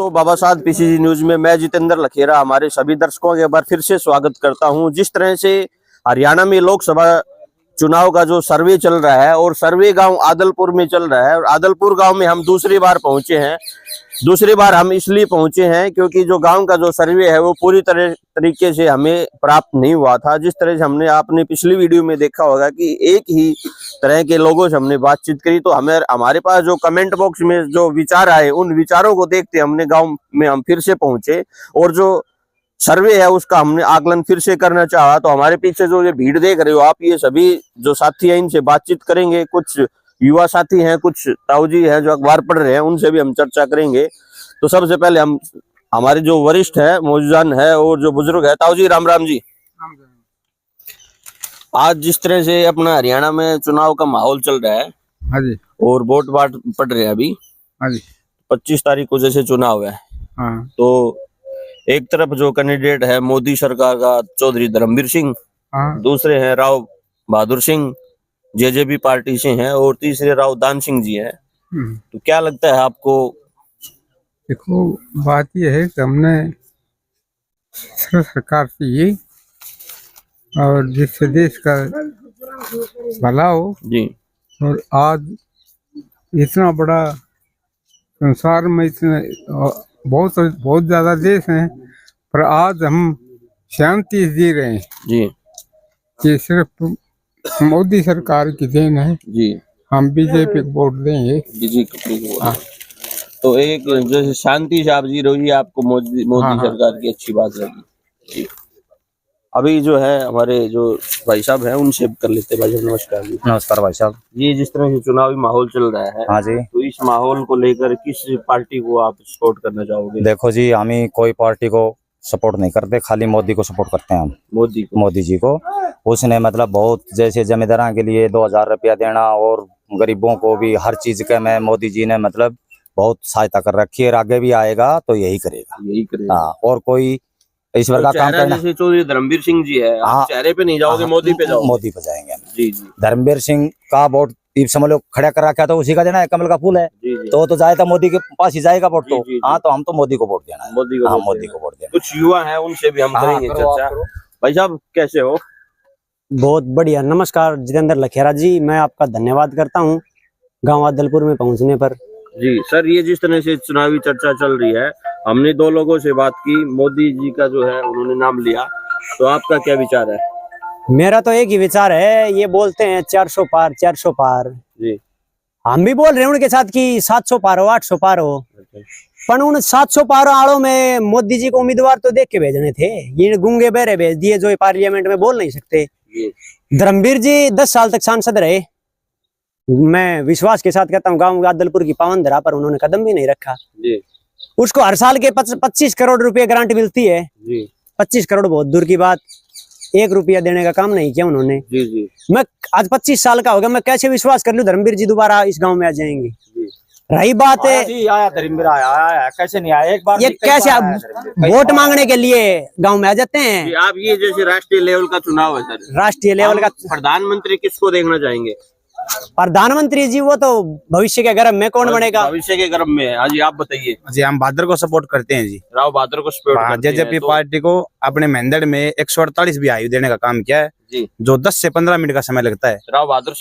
दोस्तों, बाबा साहब PCG news में मैं जितेंद्र लखेरा हमारे सभी दर्शकों के एक बार फिर से स्वागत करता हूं। जिस तरह से हरियाणा में लोकसभा चुनाव का जो सर्वे चल रहा है और सर्वे गांव आदलपुर में चल रहा है और आदलपुर गांव में हम दूसरी बार पहुंचे हैं। दूसरी बार हम इसलिए पहुंचे हैं क्योंकि जो गांव का जो सर्वे है वो पूरी तरीके से हमें प्राप्त नहीं हुआ था। जिस तरह से हमने आपने पिछली वीडियो में देखा होगा कि एक ही तरह के लोगों से हमने बातचीत करी, तो हमारे पास जो कमेंट बॉक्स में जो विचार आए उन विचारों को देखते हमने गाँव में हम फिर से पहुंचे और जो सर्वे है उसका हमने आकलन फिर से करना चाहा। तो हमारे पीछे जो ये भीड़ देख रहे हो आप, ये सभी जो साथी हैं इनसे बातचीत करेंगे। कुछ युवा साथी हैं, कुछ ताऊजी हैं जो अखबार पढ़ रहे हैं, उनसे भी हम चर्चा करेंगे। तो सबसे पहले हम हमारे जो वरिष्ठ है मौजूदान है और जो बुजुर्ग है, ताऊजी राम राम जी। आज जिस तरह से अपना हरियाणा में चुनाव का माहौल चल रहा है, हाँ जी, और वोट बाट पड़ रहे हैं अभी, हाँ जी, 25 तारीख को जैसे चुनाव है, हाँ, तो एक तरफ जो कैंडिडेट है मोदी सरकार का चौधरी धर्मवीर सिंह, हाँ, दूसरे हैं राव बहादुर सिंह जेजेपी पार्टी से हैं और तीसरे राव दान सिंह जी हैं। तो क्या लगता है आपको? देखो, बात यह है कि हमने सरकार से ये और जिससे देश का भला हो, जी और आज इतना बड़ा संसार में इतने बहुत ज्यादा देश हैं, पर आज हम शांति से जी रहे हैं। जी ये सिर्फ मोदी सरकार की देन है। जी, हम बीजेपी को वोट देंगे। जी। हाँ। तो एक जैसे शांति से आप जी रही है, आपको मोदी हाँ। सरकार की अच्छी बात लगी। जी, अभी जो है हमारे जो भाई साहब हैं उनसे कर लेते हैं। भाई साहब नमस्कार जी। नमस्कार भाई साहब। ये जिस तरह से चुनावी माहौल चल रहा है, हाँ जी, तो इस माहौल को लेकर किस पार्टी को आप सपोर्ट करना चाहोगे? देखो जी, हम ही कोई पार्टी को सपोर्ट नहीं करते, खाली मोदी को सपोर्ट करते हैं हम। मोदी जी को उसने मतलब बहुत, जैसे जमींदारों के लिए 2000 रुपया देना और गरीबों को भी हर चीज के में मोदी जी ने मतलब बहुत सहायता कर रखी है। आगे भी आएगा तो यही करेगा। हाँ, और कोई ईश्वर का काम करना। जैसे चौधरी धर्मवीर सिंह जी है, हाँ, आप चेहरे पे नहीं जाओगे, मोदी पे जाओगे? मोदी पे जाएंगे। जी जी, धर्मवीर सिंह का वोट समझ लो खड़ा कर रखा, तो उसी का देना है, कमल का फूल है। जी जी। तो जाएगा मोदी के पास ही जाएगा वोट। तो जी। हाँ, तो हम तो मोदी को वोट देना है। मोदी को वोट देना। कुछ युवा है उनसे भी हम करेंगे चर्चा। भाई साहब कैसे हो? बहुत बढ़िया। नमस्कार जितेंद्र लखेरा जी, मैं आपका धन्यवाद करता हूं गांव आदलपुर में पहुंचने पर। जी सर, ये जिस तरह से चुनावी चर्चा चल रही है, हमने 2 लोगों से बात की, मोदी जी का जो है उन्होंने नाम लिया, तो आपका क्या विचार है? मेरा तो एक ही विचार है, ये बोलते हैं 400 पार 400 पार। जी, हम भी बोल रहे हैं उनके साथ कि 700 पार हो 800 पार हो, पर उन 700 पार आड़ों में मोदी जी को उम्मीदवार तो देख के भेजने थे। ये गूंगे बहरे भेज दिए जो पार्लियामेंट में बोल नहीं सकते। धर्मवीर जी 10 साल तक सांसद रहे। मैं विश्वास के साथ कहता हूँ गांव आदलपुर की पावन धरा पर उन्होंने कदम भी नहीं रखा। जी, उसको हर साल के 25 करोड़ रुपए ग्रांट मिलती है। जी, 25 करोड़ बहुत दूर की बात, 1 रुपया देने का काम नहीं किया उन्होंने। जी, जी। मैं आज 25 साल का हो गया, मैं कैसे विश्वास कर लूं धर्मवीर जी दोबारा इस गांव में आ जाएंगे? रही बात है, आया धर्मवीर आया, कैसे नहीं आया? एक बार ये कैसे आप वोट मांगने के लिए गांव में आ जाते हैं? आप ये जैसे राष्ट्रीय लेवल का चुनाव है सर, राष्ट्रीय लेवल का प्रधानमंत्री किसको देखना चाहेंगे? प्रधानमंत्री जी वो तो भविष्य के गर्भ में कौन बनेगा? भविष्य के गर्भ में। हाँ जी, आप बताइए। जी, हम बहादुर को सपोर्ट करते हैं जी। राव बहादुर को सपोर्ट करते हैं। जेजेपी पार्टी को अपने मेंदड़ में 148 भी आयु देने का काम किया है जी, जो 10 से 15 मिनट का समय लगता है। राव बहादुर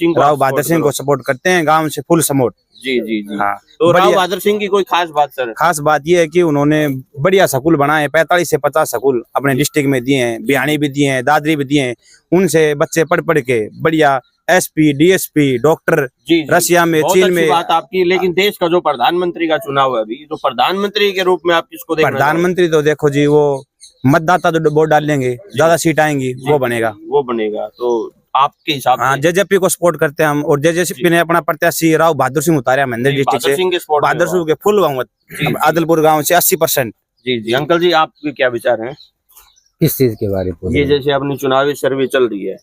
सिंह को सपोर्ट करते हैं, गांव से फुल सपोर्ट। जी जी जी। हाँ, तो राव बहादुर सिंह की कोई खास बात सर? खास बात यह है कि उन्होंने बढ़िया स्कूल बनाए, 45 से 50 स्कूल अपने डिस्ट्रिक्ट में दिए हैं, बिहानी भी दिए हैं, दादरी भी दिए हैं। उनसे बच्चे पढ़ के बढ़िया एसपी, डीएसपी, डॉक्टर रशिया में, चीन में। बात आपकी, लेकिन देश का जो प्रधानमंत्री का चुनाव है अभी, तो प्रधानमंत्री के रूप में आप किसको देखना? प्रधानमंत्री तो देखो जी, वो मतदाता जो वोट डालेंगे, ज्यादा सीट आएंगी वो बनेगा। तो आपके हिसाब से? जेजेपी को सपोर्ट करते हैं हम, और जेजेपी ने अपना प्रत्याशी राव बहादुर सिंह उतारा मेंदड़ डिस्ट्रिक्ट से। बहादुर सिंह के फुल बहुमत आदलपुर गांव से 80%। जी जी। अंकल जी, आपके क्या विचार हैं? किस चीज के बारे में? ये जैसे अपनी चुनावी सर्वे चल रही है,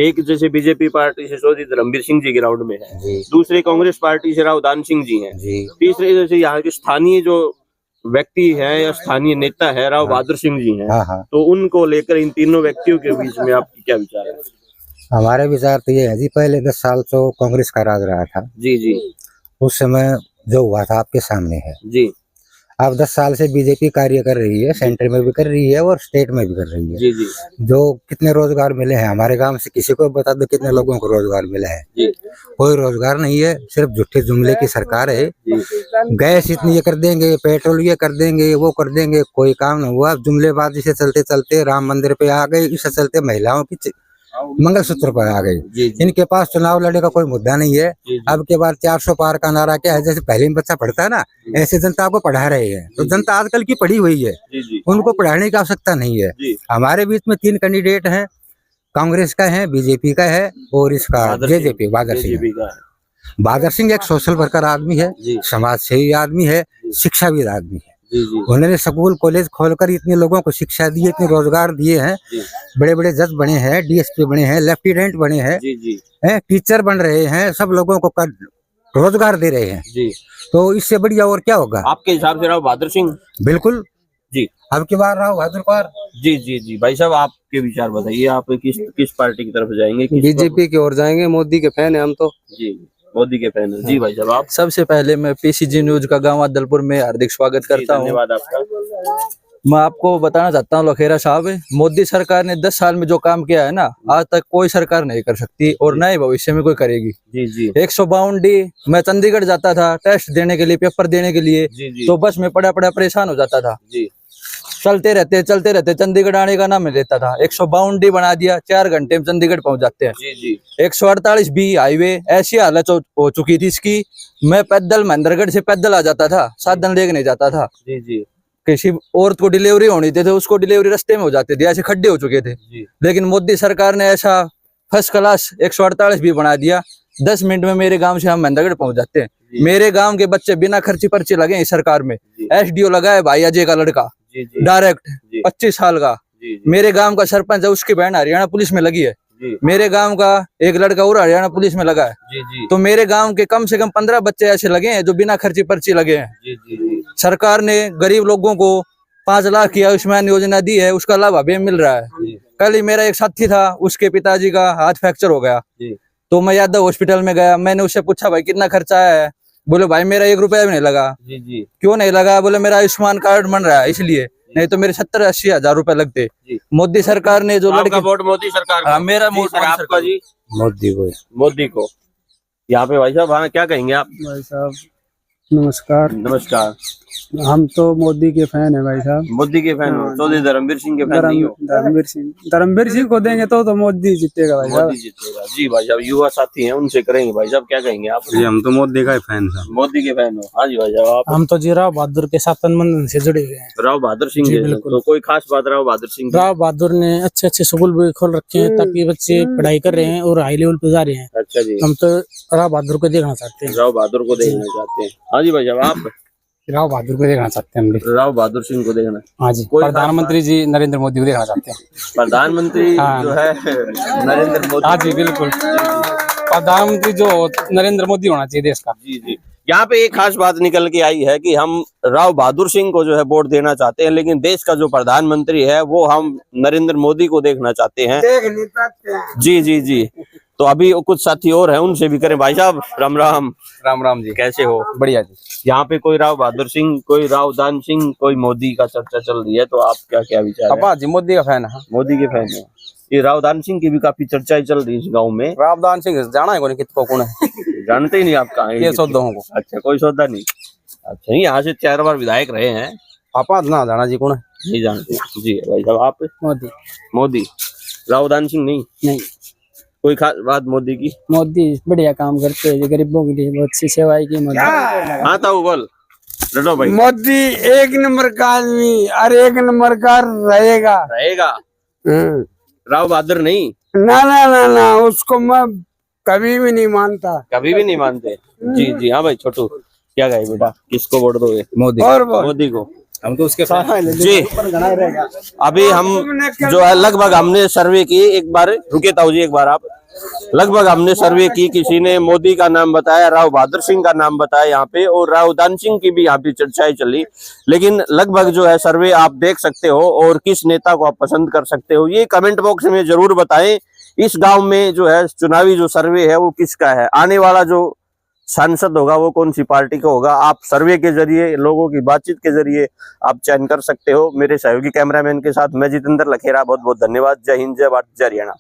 एक जैसे बीजेपी पार्टी से चौधरी धर्मवीर सिंह जी ग्राउंड में है, दूसरे कांग्रेस पार्टी से राव दान सिंह जी हैं, तीसरे जैसे यहाँ के स्थानीय जो व्यक्ति है या स्थानीय नेता है राव बहादुर सिंह जी हैं। तो उनको लेकर इन तीनों व्यक्तियों के बीच में आपकी क्या विचार है? हमारे विचार तो ये है जी, पहले 10 साल तो कांग्रेस का राज रहा था। जी जी। उस समय जो हुआ था आपके सामने है जी। अब 10 साल से बीजेपी कार्य कर रही है, सेंटर में भी कर रही है और स्टेट में भी कर रही है। जी जी जो कितने रोजगार मिले हैं हमारे गांव से, किसी को बता दो कितने लोगों को रोजगार मिला है? जी कोई रोजगार नहीं है, सिर्फ झूठे जुमले की सरकार है। जी गैस इतनी ये कर देंगे, पेट्रोल ये कर देंगे, वो कर देंगे, कोई काम नहीं हुआ। जुमलेबाजी से चलते चलते राम मंदिर पे आ गए, इससे चलते महिलाओं की मंगलसूत्र पर आ गई। जी जी इनके पास चुनाव लड़ने का कोई मुद्दा नहीं है। जी। अब के बाद 400 पार का नारा क्या है? जैसे पहले में बच्चा पढ़ता है ना, ऐसे जनता को पढ़ा रहे हैं। तो जनता आजकल की पढ़ी हुई है, जी जी उनको पढ़ाने की आवश्यकता नहीं है। जी हमारे बीच में 3 कैंडिडेट हैं, कांग्रेस का है, बीजेपी का है और इसका जेजेपी बादर सिंह। जेजेपी का है। बादर सिंह एक सोशल वर्कर आदमी है, जी समाज सेवी आदमी है, शिक्षाविद आदमी है। जी जी उन्होंने स्कूल कॉलेज खोलकर इतने लोगों को शिक्षा दी है, इतने रोजगार दिए हैं। जी बड़े बड़े जज बने हैं, डीएसपी बने हैं, लेफ्टिनेंट बने हैं, जी जी टीचर बन रहे हैं, सब लोगों को रोजगार दे रहे हैं। जी। तो इससे बढ़िया और क्या होगा? आपके हिसाब से राव बहादुर सिंह? बिल्कुल जी। अब की बार राव बहादुर पार। जी जी जी भाई साहब, आपके विचार बताइए, आप किस पार्टी की तरफ जाएंगे? बीजेपी की ओर जाएंगे, मोदी के फैन है हम तो। जी मोदी के फैन हैं। जी भाई साहब, आप? सबसे पहले मैं पीसीजी न्यूज का गांव आदलपुर में हार्दिक स्वागत करता हूं। धन्यवाद आपका। मैं आपको बताना चाहता हूं लखेरा साहब, मोदी सरकार ने 10 साल में जो काम किया है ना, आज तक कोई सरकार नहीं कर सकती और न ही भविष्य में कोई करेगी। जी जी 152D मैं चंडीगढ़ जाता था टेस्ट देने के लिए, पेपर देने के लिए, जी जी तो बस में पड़ा पड़ा परेशान हो जाता था। जी चलते रहते चंडीगढ़ आने का नाम नहीं लेता था। 152D बना दिया, 4 घंटे में चंडीगढ़ पहुंच जाते हैं। जी जी 148B हाईवे, ऐसी हालत हो चुकी थी इसकी, मैं पैदल महेंद्रगढ़ से पैदल आ जाता था, साधन लेके नहीं जाता था। जी जी किसी औरत को डिलीवरी होनी थी तो उसको डिलीवरी रास्ते में हो जाती थी, ऐसे खड्डे हो चुके थे। जी लेकिन मोदी सरकार ने ऐसा फर्स्ट क्लास 148B बना दिया, 10 मिनट में मेरे गांव से हम महेंद्रगढ़ पहुंच जाते हैं। मेरे गांव के बच्चे बिना खर्ची पर्ची लगे इस सरकार में। SDO लगा है भाई अजय का लड़का, जी जी डायरेक्ट जी 25 साल का। जी मेरे गांव का सरपंच है, उसकी बहन हरियाणा पुलिस में लगी है। जी मेरे गांव का एक लड़का और हरियाणा पुलिस में लगा है। जी जी तो मेरे गांव के कम से कम 15 बच्चे ऐसे लगे हैं जो बिना खर्ची पर्ची लगे हैं। जी जी जी सरकार ने गरीब लोगों को 5 लाख की आयुष्मान योजना दी है, उसका लाभ अभी मिल रहा है। जी कल ही मेरा एक साथी था, उसके पिताजी का हाथ फ्रैक्चर हो गया, जी तो मैं यादव हॉस्पिटल में गया। मैंने उससे पूछा भाई कितना खर्चा आया है? बोले भाई मेरा 1 रुपया भी नहीं लगा। जी जी क्यों नहीं लगा? बोले मेरा आयुष्मान कार्ड बन रहा है इसलिए, नहीं तो मेरे 70-80 हजार रुपए लगते। जी। मोदी सरकार ने जो आपका लड़के, वोट मोदी सरकार को? हाँ, मेरा जी, वोट सर, मोदी आपका सरकार जी? मोदी को। मोदी को। यहाँ पे भाई साहब, हाँ क्या कहेंगे आप? भाई साहब नमस्कार। नमस्कार। हम तो मोदी के फैन है भाई साहब। मोदी के फैन हो? चौधरी धर्मवीर सिंह के फैन नहीं हो? धर्मवीर सिंह को देंगे तो मोदी जीतेगा भाई साहब। मोदी जीतेगा। जी भाई साहब, युवा साथी हैं, उनसे करेंगे। भाई साहब क्या कहेंगे आप? जी हम तो मोदी का ही फैन था। मोदी के फैन हो? हाँ जी भाई साहब, आप? हम तो जी राव बहादुर के साथ तन मन से जुड़े हुए हैं। राव बहादुर सिंह जी, के? बिल्कुल। तो कोई खास बात राव बहादुर सिंह की? राव बहादुर ने अच्छे अच्छे स्कूल भी खोल रखे हैं ताकि बच्चे पढ़ाई कर रहे हैं और हाई लेवल पे जा रहे हैं। अच्छा जी, हम तो राव बहादुर को देखना चाहते हैं। राव बहादुर को देखना चाहते हैं। हाँ जी भाई साहब, आप? राव बहादुर को देखना चाहते हैं हम भी। राव बहादुर सिंह को देखना? हाँ जी। कोई प्रधानमंत्री जी नरेंद्र मोदी को देखना चाहते हैं। प्रधानमंत्री हाँ। जो है नरेंद्र मोदी। हाँ जी बिल्कुल, प्रधानमंत्री जो नरेंद्र मोदी होना चाहिए देश का। जी जी। यहाँ पे एक खास बात निकल के आई है कि हम राव बहादुर सिंह को जो है वोट देना चाहते हैं, लेकिन देश का जो प्रधानमंत्री है वो हम नरेंद्र मोदी को देखना चाहते हैं। जी जी जी। तो अभी कुछ साथी और हैं, उनसे भी करें। भाई साहब राम राम। राम राम जी, कैसे हो? बढ़िया जी। यहाँ पे कोई राव बहादुर सिंह, कोई राव दान सिंह, कोई मोदी का चर्चा चल रही है, तो आप क्या क्या विचार है? पापा जी मोदी का फैन है। मोदी के फैन है। ये राव दान सिंह की भी काफी चर्चाएं चल रही है इस गाँव में। रावदान सिंह जाना है कौन कितको कौन है? जानते ही नहीं आप कहाँ हैं? ये सौदा को। अच्छा, कोई सौदा नहीं। अच्छा, यहाँ से 4 बार विधायक रहे हैं। पापा ना जाना जी कौन है? नहीं जानते जी भाई साहब, आप? मोदी। मोदी। राव दान सिंह नहीं? नहीं, कोई खास बात मोदी की? मोदी बढ़िया काम करते हैं, गरीबों के लिए बहुत सी सेवाएं की मोदी। हाँ था बोल रटो भाई। मोदी 1 नंबर का आदमी और 1 नंबर का रहेगा। रहेगा? राव बहादुर नहीं? ना ना ना ना, उसको मैं कभी भी नहीं मानता। कभी भी नहीं मानते? जी जी। हाँ भाई छोटू, क्या कहे बेटा, किसको वोट दोगे? मोदी। और वो मोदी को। हम तो उसके जी। अभी हम जो है लगभग हमने सर्वे की, एक बार रुके ताऊ जी, एक बार आप। लगभग हमने सर्वे की, किसी ने मोदी का नाम बताया, राव बहादुर सिंह का नाम बताया यहाँ पे, और राव दान सिंह की भी यहाँ पे चर्चाएं चली। लेकिन लगभग जो है सर्वे आप देख सकते हो, और किस नेता को आप पसंद कर सकते हो ये कमेंट बॉक्स में जरूर बताएं। इस गांव में जो है चुनावी जो सर्वे है वो किसका है, आने वाला जो सांसद होगा वो कौन सी पार्टी का होगा, आप सर्वे के जरिए, लोगों की बातचीत के जरिए आप चयन कर सकते हो। मेरे सहयोगी कैमरामैन के साथ मैं जितेंद्र लखेरा, बहुत बहुत धन्यवाद। जय हिंद, जय भारत, जय हरियाणा।